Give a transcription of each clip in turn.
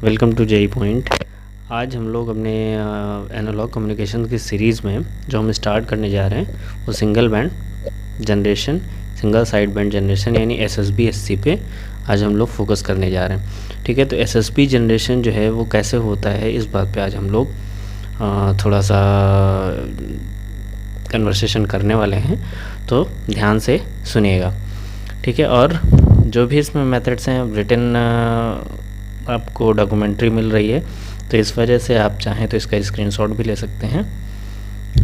Welcome to JEE point. आज हम लोग अपने एनालॉग कम्युनिकेशन की सीरीज़ में जो हम स्टार्ट करने जा रहे हैं वो single band generation, single side band generation यानी एसएसबी एससी पे आज हम लोग फोकस करने जा रहे हैं। ठीक है, तो एसएसबी जनरेशन जो है वो कैसे होता है इस बात पे आज हम लोग थोड़ा सा कन्वर्सेशन करने वाले हैं, तो ध्यान से सुनिएगा। ठीक है, और जो भी इसमें मेथड्स हैं रिटन आपको डॉक्यूमेंट्री मिल रही है, तो इस वजह से आप चाहें तो इसका स्क्रीनशॉट भी ले सकते हैं।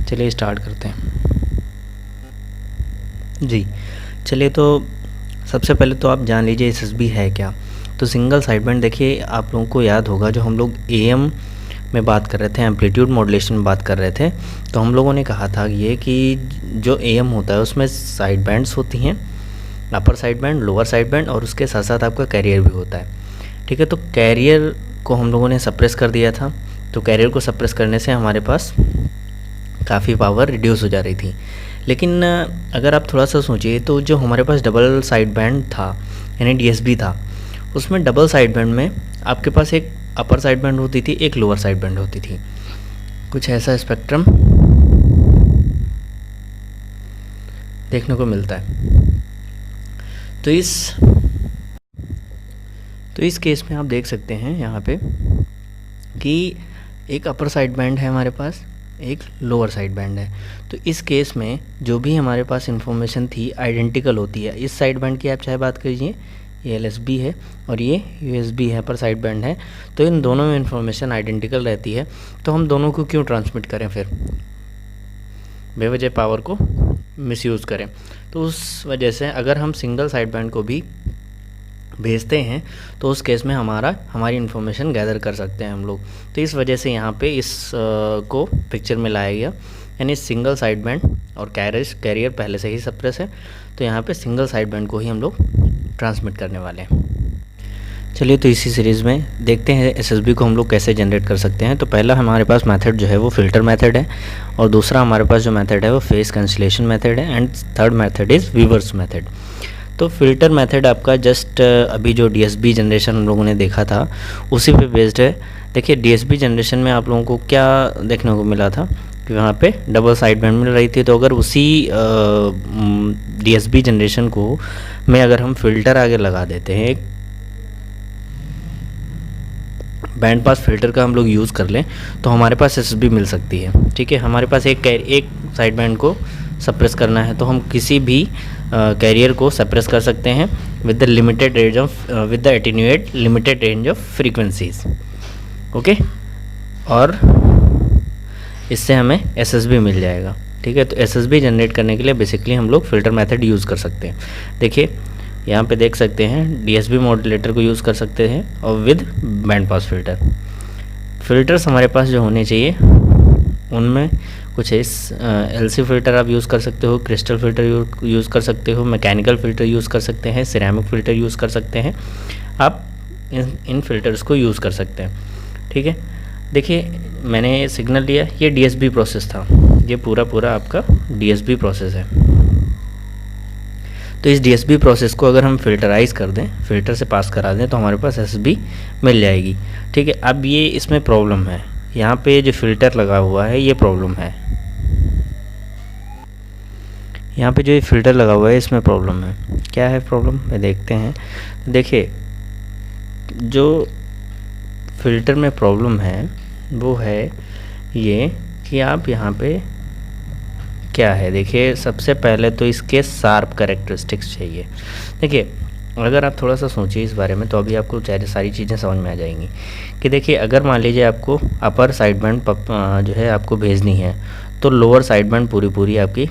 चलिए स्टार्ट करते हैं जी। चलिए, तो सबसे पहले तो आप जान लीजिए एसएसबी है क्या। तो सिंगल साइड बैंड, देखिए आप लोगों को याद होगा जो हम लोग एएम में बात कर रहे थे, एम्पलीट्यूड मॉड्यूलेशन में बात कर रहे थे, तो हम लोगों ने कहा था ये कि जो एएम होता है उसमें साइड बैंड्स होती हैं, upper side band, lower side band, और उसके साथ साथ आपका कैरियर भी होता है। ठीक है, तो कैरियर को हम लोगों ने सप्रेस कर दिया था, तो कैरियर को सप्रेस करने से हमारे पास काफ़ी पावर रिड्यूस हो जा रही थी। लेकिन अगर आप थोड़ा सा सोचिए तो जो हमारे पास डबल साइड बैंड था यानी डीएसबी था, उसमें डबल साइड बैंड में आपके पास एक अपर साइड बैंड होती थी, एक लोअर साइड बैंड होती थी। कुछ ऐसा स्पेक्ट्रम देखने को मिलता है। तो इस केस में आप देख सकते हैं यहाँ पे कि एक अपर साइड बैंड है हमारे पास, एक लोअर साइड बैंड है। तो इस केस में जो भी हमारे पास इंफॉर्मेशन थी आइडेंटिकल होती है। इस साइड बैंड की आप चाहे बात करिए, ये एलएसबी है और ये यूएसबी है, अपर साइड बैंड है, तो इन दोनों में इंफॉर्मेशन आइडेंटिकल रहती है। तो हम दोनों को क्यों ट्रांसमिट करें, फिर बेवजह पावर को मिसयूज़ करें। तो उस वजह से अगर हम सिंगल साइड बैंड को भी भेजते हैं तो उस केस में हमारी इन्फॉर्मेशन गैदर कर सकते हैं हम लोग। तो इस वजह से यहाँ पे इस को पिक्चर में लाया गया, यानी सिंगल साइड बैंड और कैरियर पहले से ही सप्रेस है, तो यहाँ पे सिंगल साइड बैंड को ही हम लोग ट्रांसमिट करने वाले हैं। चलिए, तो इसी सीरीज़ में देखते हैं एसएसबी को हम लोग कैसे जनरेट कर सकते हैं। तो पहला हमारे पास मेथड जो है वो फ़िल्टर मेथड है, और दूसरा हमारे पास जो मेथड है वो फेस कैंसिलेशन मेथड है, and third method is Weaver's method. तो फ़िल्टर मेथड आपका जस्ट अभी जो डीएसबी जनरेशन हम लोगों ने देखा था उसी पे बेस्ड है। देखिए, डीएसबी जनरेशन में आप लोगों को क्या देखने को मिला था कि वहाँ पे डबल साइड बैंड मिल रही थी। तो अगर उसी डीएसबी जनरेशन को में अगर हम फ़िल्टर आगे लगा देते हैं, एक बैंड पास फ़िल्टर का हम लोग यूज़ कर लें, तो हमारे पास एसएसबी मिल सकती है। ठीक है, हमारे पास एक साइड बैंड को सप्रेस करना है तो हम किसी भी कैरियर को सप्रेस कर सकते हैं with the attenuate limited range of frequencies. Okay, और इससे हमें एसएसबी मिल जाएगा। ठीक है, तो एसएसबी जनरेट करने के लिए बेसिकली हम लोग फ़िल्टर मेथड यूज़ कर सकते हैं। देखिए यहाँ पे देख सकते हैं डीएसबी मॉड्यूलेटर को यूज़ कर सकते हैं और विद बैंड पास फ़िल्टर्स हमारे पास जो होने चाहिए उनमें कुछ इस एलसी फ़िल्टर आप यूज़ कर सकते हो, क्रिस्टल फ़िल्टर यूज़ कर सकते हो, मैकेनिकल फ़िल्टर यूज़ कर सकते हैं, सिरेमिक फ़िल्टर यूज़ कर सकते हैं। आप इन फ़िल्टर्स को यूज़ कर सकते हैं। ठीक है, देखिए मैंने सिग्नल लिया, ये डीएसबी प्रोसेस था, ये पूरा आपका डीएसबी प्रोसेस है। तो इस डीएसबी प्रोसेस को अगर हम फ़िल्टराइज़ कर दें, फ़िल्टर से पास करा दें, तो हमारे पास एसएसबी मिल जाएगी। ठीक है, अब ये इसमें प्रॉब्लम है, यहाँ पे जो फ़िल्टर लगा हुआ है ये प्रॉब्लम है, यहाँ पे जो ये फ़िल्टर लगा हुआ है इसमें प्रॉब्लम है। क्या है प्रॉब्लम, मैं देखते हैं। देखिए, जो फ़िल्टर में प्रॉब्लम है वो है ये कि आप यहाँ पे क्या है, देखिए सबसे पहले तो इसके शार्प कैरेक्टरिस्टिक्स चाहिए। देखिए, अगर आप थोड़ा सा सोचिए इस बारे में तो अभी आपको सारी चीज़ें समझ में आ जाएंगी कि देखिए अगर मान लीजिए आपको अपर साइड बैंड जो है आपको भेजनी है, तो लोअर साइड बैंड पूरी आपकी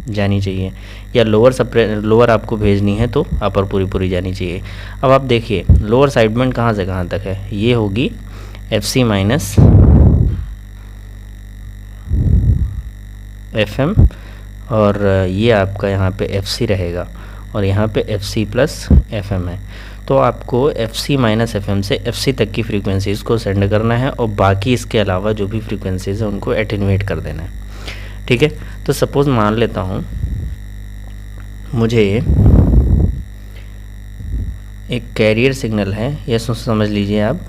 जानी चाहिए, या लोअर आपको भेजनी है तो अपर पूरी जानी चाहिए। अब आप देखिए लोअर साइड बैंड कहाँ से कहाँ तक है, ये होगी FC माइनस FM, और ये आपका यहाँ पे FC रहेगा, और यहाँ पे FC प्लस FM है। तो आपको FC माइनस FM से FC तक की फ्रीक्वेंसीज़ को सेंड करना है, और बाकी इसके अलावा जो भी फ्रीक्वेंसीज़ है उनको एटेन्यूएट कर देना है। ठीक है, तो सपोज़ मान लेता हूँ मुझे एक कैरियर सिग्नल है, ये समझ लीजिए आप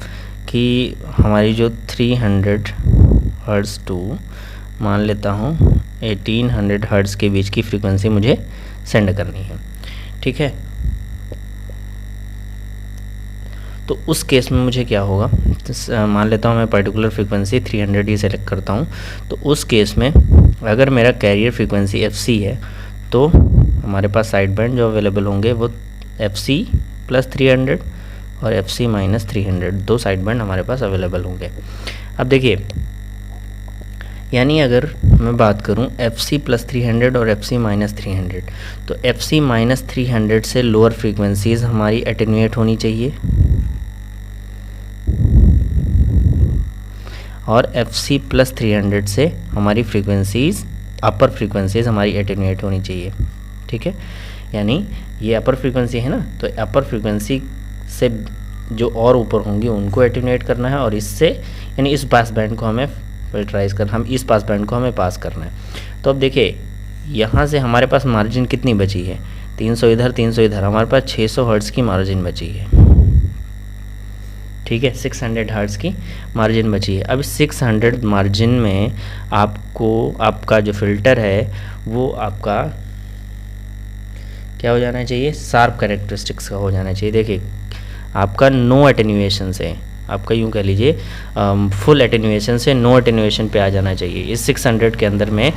कि हमारी जो 300 हर्ट्ज़ टू मान लेता हूँ 1800 हर्ट्ज़ के बीच की फ्रीक्वेंसी मुझे सेंड करनी है, ठीक है। तो उस केस में मुझे क्या होगा, मान लेता हूँ मैं पर्टिकुलर फ्रीक्वेंसी 300 ही सेलेक्ट करता हूँ। तो उस केस में अगर मेरा कैरियर फ्रीक्वेंसी FC है तो हमारे पास साइड बैंड जो अवेलेबल होंगे वो FC + 300 और FC - 300, दो साइड बैंड हमारे पास अवेलेबल होंगे। अब देखिए, यानी अगर मैं बात करूं FC + 300 और FC - 300, तो FC - 300 से लोअर फ्रीक्वेंसीज़ हमारी एटेन्यूएट होनी चाहिए और FC + 300 से हमारी फ्रीक्वेंसीज़, अपर फ्रीक्वेंसीज़ हमारी एटेन्यूएट होनी चाहिए, ठीक है। यानी ये अपर फ्रीक्वेंसी है ना, तो अपर फ्रीक्वेंसी से जो और ऊपर होंगी उनको एटेन्यूएट करना है और इससे यानी इस पास बैंड को हमें फिल्टराइज करना, हम इस पास बैंड को हमें पास करना है। तो अब देखिए यहाँ से हमारे पास मार्जिन कितनी बची है, 300 इधर 300 इधर, हमारे पास 600 हर्ट्ज़ की मार्जिन बची है, ठीक है। 600 हर्ट्ज़ की मार्जिन बची है। अब 600 मार्जिन में आपको आपका जो फ़िल्टर है वो आपका क्या हो जाना चाहिए, शार्प कैरेक्टरिस्टिक्स का हो जाना चाहिए। देखिए आपका नो एटेन्यूएशन से, आपका यूँ कह लीजिए फुल एटेन्यूएशन से नो एटेन्यूएशन पे आ जाना चाहिए। इस 600 के अंदर में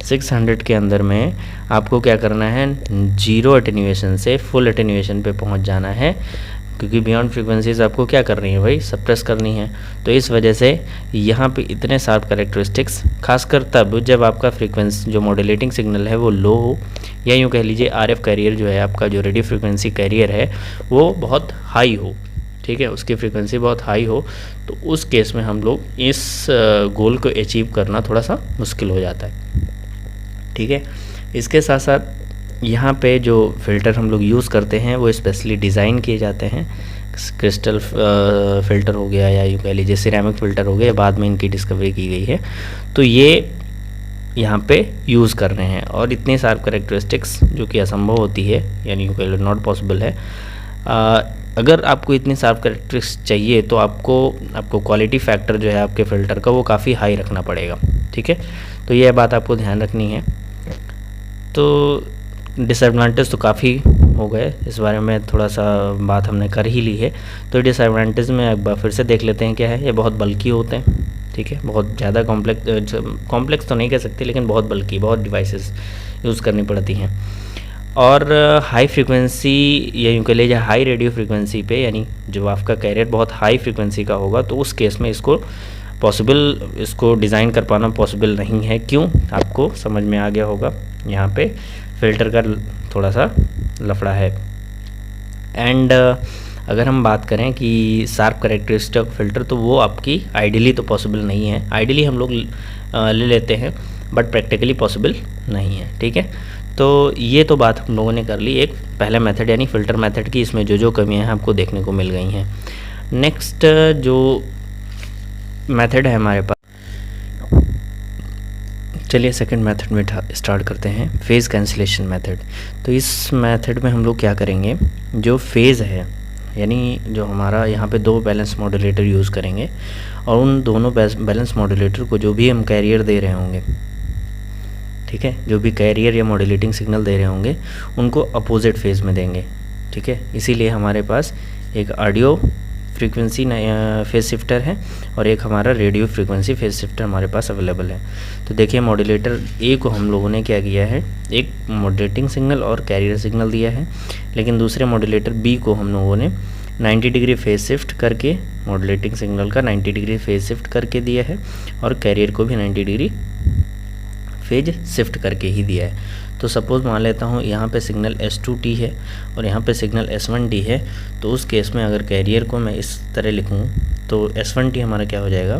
600 के अंदर में आपको क्या करना है, 0 एटेन्यूएशन से फुल एटेन्यूएशन पे पहुंच जाना है, क्योंकि बियॉन्ड फ्रीक्वेंसीज आपको क्या करनी है भाई, सप्रेस करनी है। तो इस वजह से यहाँ पे इतने शार्प कैरेक्टरिस्टिक्स, खासकर तब जब आपका फ्रीक्वेंसी जो मॉड्यूलेटिंग सिग्नल है वो लो हो, या यूँ कह लीजिए RF कैरियर जो है आपका, जो रेडियो फ्रीक्वेंसी कैरियर है वो बहुत हाई हो, ठीक है, उसकी फ्रीक्वेंसी बहुत हाई हो। तो उस केस में हम लोग इस गोल को अचीव करना थोड़ा सा मुश्किल हो जाता है, ठीक है। इसके साथ साथ यहाँ पे जो फ़िल्टर हम लोग यूज़ करते हैं वो स्पेशली डिज़ाइन किए जाते हैं। क्रिस्टल फ़िल्टर हो गया या यूँ कह लीजिए सिरेमिक फ़िल्टर हो गया, बाद में इनकी डिस्कवरी की गई है। तो ये यहाँ पे यूज़ कर रहे हैं और इतनी शार्प कैरेक्टरिस्टिक्स जो कि असंभव होती है, यानी यूँ कह लो नॉट पॉसिबल है। अगर आपको इतनी शार्प कैरेक्टरिस्टिक्स चाहिए तो आपको क्वालिटी फैक्टर जो है आपके फ़िल्टर का वो काफ़ी हाई रखना पड़ेगा, ठीक है। तो यह बात आपको ध्यान रखनी है। तो डिसएडवांटेज तो काफ़ी हो गए, इस बारे में थोड़ा सा बात हमने कर ही ली है। तो डिसएडवांटेज में एक बार फिर से देख लेते हैं क्या है। ये बहुत बल्की होते हैं, ठीक है, बहुत ज़्यादा कॉम्प्लेक्स तो नहीं कह सकते, लेकिन बहुत बल्की, बहुत डिवाइसेस यूज़ करनी पड़ती हैं। और हाई फ्रीक्वेंसी या यूँ कह लीजिए हाई रेडियो फ्रीक्वेंसी पे, यानी जब आपका कैरियर बहुत हाई फ्रीक्वेंसी का होगा तो उस केस में इसको डिज़ाइन कर पाना पॉसिबल नहीं है। क्यों, आपको समझ में आ गया होगा, यहाँ पे फ़िल्टर का थोड़ा सा लफड़ा है। एंड अगर हम बात करें कि शार्प कैरेक्टरिस्टिक फ़िल्टर, तो वो आपकी आइडियली तो पॉसिबल नहीं है। आइडियली हम लोग ले लेते हैं बट प्रैक्टिकली पॉसिबल नहीं है, ठीक है। तो ये तो बात हम लोगों ने कर ली एक पहला मेथड यानी फ़िल्टर मेथड की, इसमें जो कमियां हैं आपको देखने को मिल गई हैं। नेक्स्ट जो मेथड है हमारे पास, चलिए सेकंड मेथड में स्टार्ट करते हैं, फेज़ कैंसिलेशन मेथड। तो इस मेथड में हम लोग क्या करेंगे, जो फेज़ है यानी जो हमारा यहाँ पे दो बैलेंस मॉड्यूलेटर यूज़ करेंगे और उन दोनों बैलेंस मॉड्यूलेटर को जो भी हम कैरियर दे रहे होंगे, ठीक है, जो भी कैरियर या मॉड्यूलेटिंग सिग्नल दे रहे होंगे उनको अपोजिट फेज़ में देंगे, ठीक है। इसीलिए हमारे पास एक ऑडियो फ्रीक्वेंसी फेज शिफ्टर है और एक हमारा रेडियो फ्रीक्वेंसी फेज शिफ्टर हमारे पास अवेलेबल है। तो देखिए मॉड्यूलेटर ए को हम लोगों ने क्या किया है, एक मॉड्यूलेटिंग सिग्नल और कैरियर सिग्नल दिया है, लेकिन दूसरे मॉड्यूलेटर बी को हम लोगों ने 90 डिग्री फेज शिफ्ट करके मॉड्यूलेटिंग सिग्नल का 90 डिग्री फेज शिफ्ट करके दिया है और कैरियर को भी 90 डिग्री फेज शिफ्ट करके ही दिया है। तो सपोज़ मान लेता हूँ यहाँ पे सिग्नल S2T है और यहाँ पे सिग्नल S1D है, तो उस केस में अगर कैरियर को मैं इस तरह लिखूँ तो S1T हमारा क्या हो जाएगा,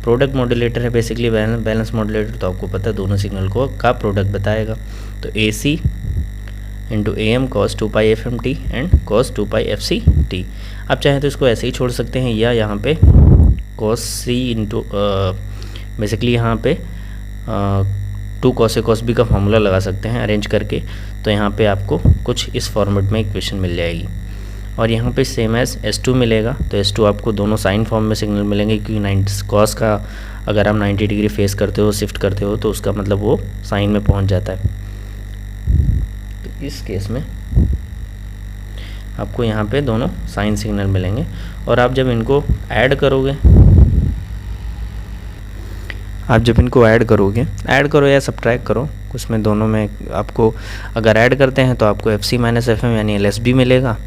प्रोडक्ट मॉड्यूलेटर है बेसिकली, बैलेंस मॉड्यूलेटर, तो आपको पता है दोनों सिग्नल को का प्रोडक्ट बताएगा। तो AC into AM cos 2π FMT and cos 2π FCT। आप चाहें तो इसको ऐसे ही छोड़ सकते हैं या यहाँ पे cos C इंटू बेसिकली यहाँ पे 2 cos A cos B का फॉर्मूला लगा सकते हैं अरेंज करके। तो यहाँ पे आपको कुछ इस फॉर्मेट में इक्वेशन मिल जाएगी। और यहाँ पे सेम एज S2 मिलेगा, तो S2 आपको दोनों साइन फॉर्म में सिग्नल मिलेंगे, क्योंकि 90 कॉस का अगर आप 90 डिग्री फेस करते हो, शिफ्ट करते हो, तो उसका मतलब वो साइन में पहुँच जाता है। तो इस केस में आपको यहाँ पे दोनों साइन सिग्नल मिलेंगे। और आप जब इनको ऐड करोगे, ऐड करो या सब्ट्रैक्ट करो, उसमें दोनों में आपको अगर ऐड करते हैं तो आपको FC माइनस FM यानी LSB मिलेगा,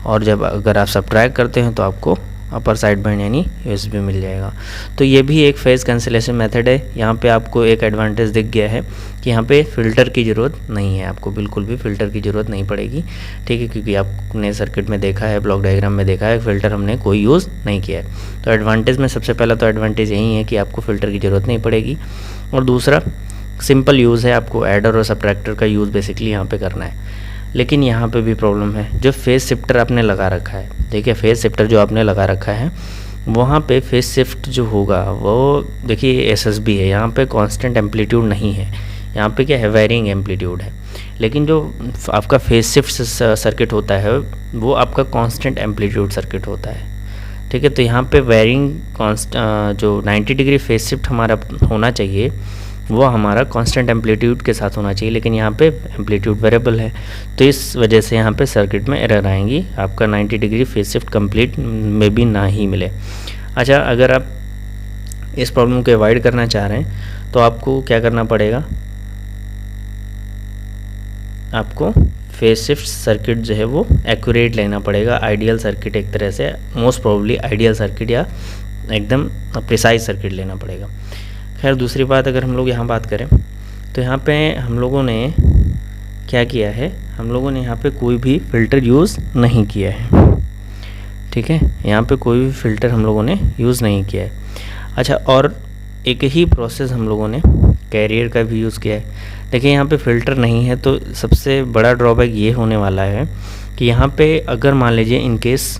और जब अगर आप सब्ट्रैक्ट करते हैं तो आपको अपर साइड बैंड यानी USB मिल जाएगा। तो ये भी एक फेज कैंसिलेशन मेथड है। यहाँ पे आपको एक एडवांटेज दिख गया है कि यहाँ पे फ़िल्टर की ज़रूरत नहीं है, आपको बिल्कुल भी फ़िल्टर की ज़रूरत नहीं पड़ेगी, ठीक है, क्योंकि आपने सर्किट में देखा है, ब्लॉक डायग्राम में देखा है, फ़िल्टर हमने कोई यूज़ नहीं किया है। तो एडवांटेज में सबसे पहला तो एडवांटेज यही है कि आपको फ़िल्टर की ज़रूरत नहीं पड़ेगी, और दूसरा सिंपल यूज़ है, आपको एडर और सब्ट्रैक्टर का यूज़ बेसिकली यहाँ पर करना है। लेकिन यहाँ पे भी प्रॉब्लम है, जो फेज शिफ्टर आपने लगा रखा है, देखिए फेज शिफ्टर जो आपने लगा रखा है वहाँ पे फेज शिफ्ट जो होगा वो देखिए SSB है, यहाँ पे कांस्टेंट एम्पलीट्यूड नहीं है, यहाँ पे क्या है, वेरिंग एम्पलीट्यूड है। लेकिन जो आपका फेज शिफ्ट सर्किट होता है वो आपका कांस्टेंट एम्पलीट्यूड सर्किट होता है, ठीक है। तो यहाँ पे वेरिंग जो 90 डिग्री फेज शिफ्ट हमारा होना चाहिए वो हमारा कांस्टेंट एम्पलीट्यूड के साथ होना चाहिए, लेकिन यहाँ पे एम्पलीट्यूड वेरिएबल है, तो इस वजह से यहाँ पे सर्किट में एरर आएंगी, आपका 90 डिग्री फेज शिफ्ट कंप्लीट में भी ना ही मिले। अच्छा, अगर आप इस प्रॉब्लम को अवॉइड करना चाह रहे हैं तो आपको क्या करना पड़ेगा, आपको फेज शिफ्ट सर्किट जो है वो एक्यूरेट लेना पड़ेगा, आइडियल सर्किट, एक तरह से मोस्ट प्रोबेबली आइडियल सर्किट या एकदम प्रिसाइज सर्किट लेना पड़ेगा। खैर, दूसरी बात अगर हम लोग यहाँ बात करें तो यहाँ पे हम लोगों ने क्या किया है, हम लोगों ने यहाँ पे कोई भी फ़िल्टर यूज़ नहीं किया है, ठीक है, यहाँ पे कोई भी फ़िल्टर हम लोगों ने यूज़ नहीं किया है। अच्छा, और एक ही प्रोसेस हम लोगों ने कैरियर का भी यूज़ किया है। देखिए यहाँ पे फ़िल्टर नहीं है तो सबसे बड़ा ड्रॉबैक ये होने वाला है कि यहाँ पे अगर मान लीजिए इनकेस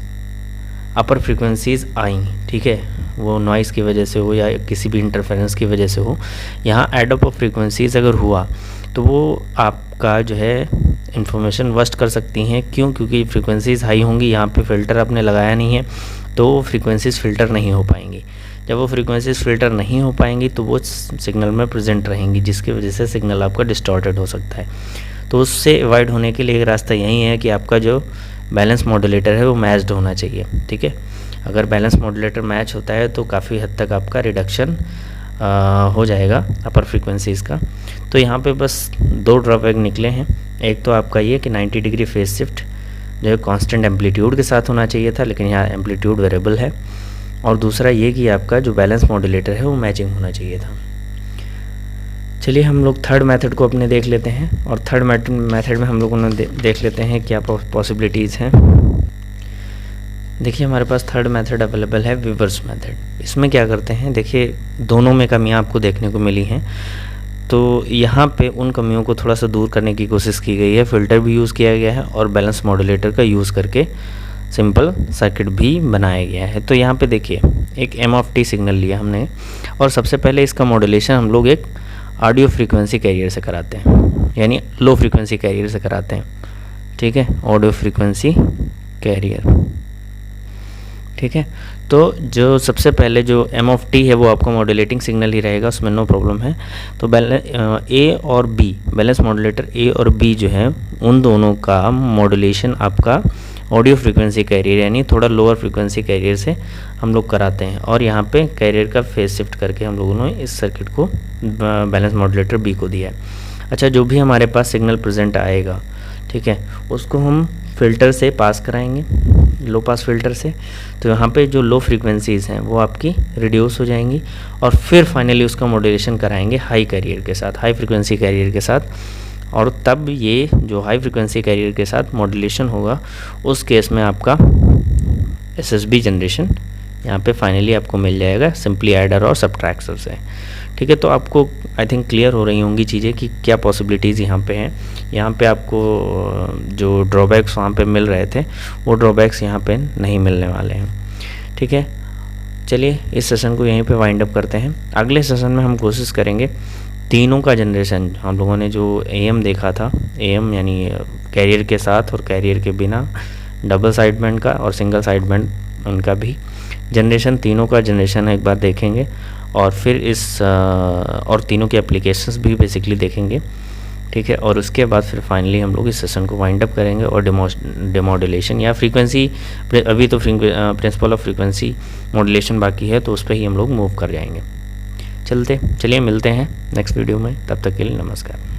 अपर फ्रीक्वेंसीज़ आई, ठीक है, वो नॉइज़ की वजह से हो या किसी भी इंटरफेरेंस की वजह से हो, यहाँ एड अप ऑफ फ्रीक्वेंसीज़ अगर हुआ तो वो आपका जो है इन्फॉर्मेशन वर्स्ट कर सकती हैं। क्यों? क्योंकि फ्रीक्वेंसीज़ हाई होंगी, यहाँ पे फ़िल्टर आपने लगाया नहीं है तो फ्रीक्वेंसीज़ फ़िल्टर नहीं हो पाएंगी। जब वो फ्रीक्वेंसीज़ फ़िल्टर नहीं हो पाएंगी तो वो सिग्नल में प्रेजेंट रहेंगी, जिसकी वजह से सिग्नल आपका डिस्टॉर्टेड हो सकता है। तो उससे अवॉइड होने के लिए एक रास्ता यही है कि आपका जो बैलेंस मॉड्यूलेटर है वो मैच्ड होना चाहिए, ठीक है। अगर बैलेंस मॉड्यूलेटर मैच होता है तो काफ़ी हद तक आपका रिडक्शन हो जाएगा अपर फ्रीक्वेंसीज़ का। तो यहाँ पे बस 2 ड्रॉबैक निकले हैं। एक तो आपका ये कि 90 डिग्री फेज शिफ्ट जो है कांस्टेंट एम्पलीट्यूड के साथ होना चाहिए था, लेकिन यहाँ एम्पलीट्यूड वेरिएबल है। और दूसरा ये कि आपका जो बैलेंस मॉड्यूलेटर है वो मैचिंग होना चाहिए था। चलिए हम लोग थर्ड मेथड को अपने देख लेते हैं, और थर्ड मेथड में हम लोगों ने देख लेते हैं क्या पॉसिबिलिटीज़ हैं। देखिए हमारे पास थर्ड मेथड अवेलेबल है, रिवर्स मेथड। इसमें क्या करते हैं, देखिए दोनों में कमियां आपको देखने को मिली हैं, तो यहाँ पे उन कमियों को थोड़ा सा दूर करने की कोशिश की गई है। फ़िल्टर भी यूज़ किया गया है और बैलेंस मॉड्यूलेटर का यूज़ करके सिंपल सर्किट भी बनाया गया है। तो यहाँ पे देखिए एक m(t) सिग्नल लिया हमने, और सबसे पहले इसका मॉड्यूलेशन हम लोग एक ऑडियो फ्रीक्वेंसी कैरियर से कराते हैं, यानी लो फ्रीक्वेंसी कैरियर से कराते हैं, ठीक है, ऑडियो फ्रीक्वेंसी कैरियर, ठीक है। तो जो सबसे पहले जो m(t) है वो आपका मॉड्यूलेटिंग सिग्नल ही रहेगा, उसमें नो प्रॉब्लम है। तो A और B, बैलेंस मॉड्यूलेटर A और B जो है उन दोनों का मॉड्यूलेशन आपका ऑडियो फ्रीक्वेंसी कैरियर यानी थोड़ा लोअर फ्रीक्वेंसी कैरियर से हम लोग कराते हैं, और यहाँ पे कैरियर का फेज शिफ्ट करके हम लोगों ने इस सर्किट को बैलेंस मॉड्यूलेटर B को दिया है। अच्छा, जो भी हमारे पास सिग्नल प्रेजेंट आएगा, ठीक है, उसको हम फ़िल्टर से पास कराएंगे, लो पास फ़िल्टर से। तो यहाँ पे जो लो फ्रीक्वेंसीज़ हैं वो आपकी रिड्यूस हो जाएंगी, और फिर फाइनली उसका मॉड्यूलेशन कराएंगे हाई कैरियर के साथ, हाई फ्रीक्वेंसी कैरियर के साथ। और तब ये जो हाई फ्रीक्वेंसी कैरियर के साथ मॉड्यूलेशन होगा, उस केस में आपका SSB जनरेशन यहाँ पे फाइनली आपको मिल जाएगा सिंपली एडर और सब्ट्रैक्टर से, ठीक है। तो आपको आई थिंक क्लियर हो रही होंगी चीज़ें कि क्या पॉसिबिलिटीज़ यहाँ पे हैं। यहाँ पे आपको जो ड्रॉबैक्स वहाँ पे मिल रहे थे वो ड्रॉबैक्स यहाँ पे नहीं मिलने वाले हैं, ठीक है। चलिए इस सेशन को यहीं पे वाइंड अप करते हैं। अगले सेशन में हम कोशिश करेंगे तीनों का जनरेशन, हम लोगों ने जो AM देखा था, AM यानी कैरियर के साथ और कैरियर के बिना, डबल साइड बैंड का और सिंगल साइड बैंड उनका भी जनरेशन, तीनों का जनरेशन एक बार देखेंगे और फिर और तीनों के एप्लीकेशंस भी बेसिकली देखेंगे, ठीक है। और उसके बाद फिर फाइनली हम लोग इस सेशन को वाइंड अप करेंगे और डेमोडुलेशन या फ्रीक्वेंसी, अभी तो प्रिंसिपल ऑफ फ्रीक्वेंसी मॉड्यूलेशन बाकी है, तो उस पर ही हम लोग मूव कर जाएंगे। चलिए मिलते हैं नेक्स्ट वीडियो में, तब तक के लिए नमस्कार।